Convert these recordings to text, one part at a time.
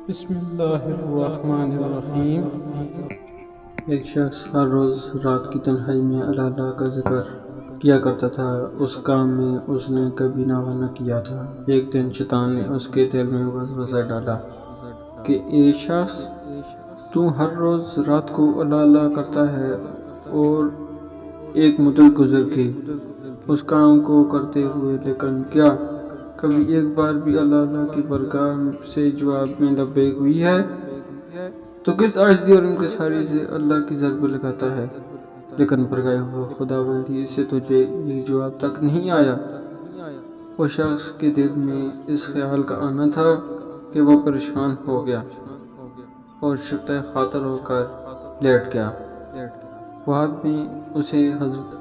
بسم اللہ الرحمن الرحیم۔ ایک شخص ہر روز رات کی تنہائی میں اللہ کا ذکر کیا کرتا تھا۔ اس کام میں اس نے کبھی ناغہ نہ کیا تھا۔ ایک دن شیطان نے اس کے دل میں وسوسہ ڈالا کہ اے شخص، تو ہر روز رات کو اللہ کرتا ہے اور ایک مدت گزر گئی اس کام کو کرتے ہوئے، لیکن کیا کبھی ایک بار بھی اللہ کی بارگاہ سے جواب میں لبیک ہوئی ہے؟ تو کس عاجزی اور انکساری سے اللہ کی ضرب لگاتا ہے، لیکن برگائے ہوئے خداوندی سے تجھے یہ جواب تک نہیں آیا۔ اس شخص کے دل میں اس خیال کا آنا تھا کہ وہ پریشان ہو گیا اور شکتہ خاطر ہو کر لیٹ گیا۔ خواب میں اسے حضرت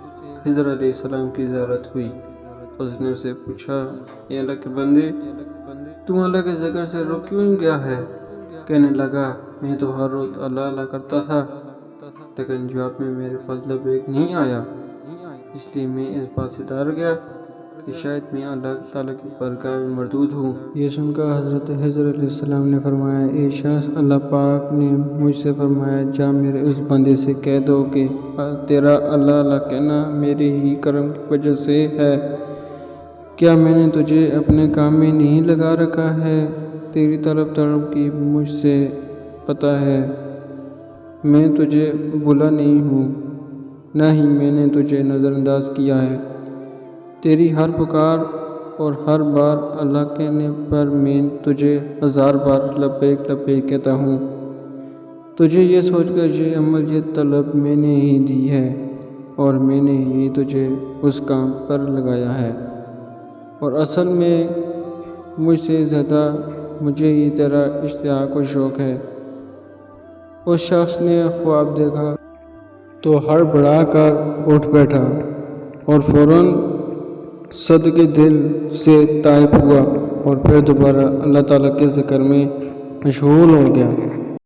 خضر علیہ السلام کی زیارت ہوئی۔ اس نے اسے پوچھا، اے اللہ کے بندے، تو اللہ کے ذکر سے رک کیوں گیا ہے؟ کہنے لگا، میں تو ہر روز اللہ کرتا تھا، لیکن جواب میں میرے پاس لبیک نہیں آیا، اس لیے میں اس بات سے ڈر گیا کہ شاید میں اللہ تعالیٰ کی بارگاہ میں مردود ہوں۔ یہ سن کر حضرت خضر علیہ السلام نے فرمایا، اے شخص، اللہ پاک نے مجھ سے فرمایا، جا میرے اس بندے سے کہہ دو کہ تیرا اللہ کہنا میرے ہی کرم کی وجہ سے ہے۔ کیا میں نے تجھے اپنے کام میں نہیں لگا رکھا ہے؟ تیری طلب کی مجھ سے پتہ ہے، میں تجھے بھولا نہیں ہوں، نہ ہی میں نے تجھے نظر انداز کیا ہے۔ تیری ہر پکار اور ہر بار اللہ کہنے پر میں تجھے 1000 بار لبیک لبیک کہتا ہوں۔ تجھے یہ سوچ کر یہ عمل، یہ طلب میں نے ہی دی ہے اور میں نے ہی تجھے اس کام پر لگایا ہے، اور اصل میں مجھ سے زیادہ مجھے ہی تیرا اشتیاق و شوق ہے۔ اس شخص نے خواب دیکھا تو ہڑبڑا کر اٹھ بیٹھا اور فوراً صدقے دل سے تائب ہوا، اور پھر دوبارہ اللہ تعالیٰ کے ذکر میں مشغول ہو گیا۔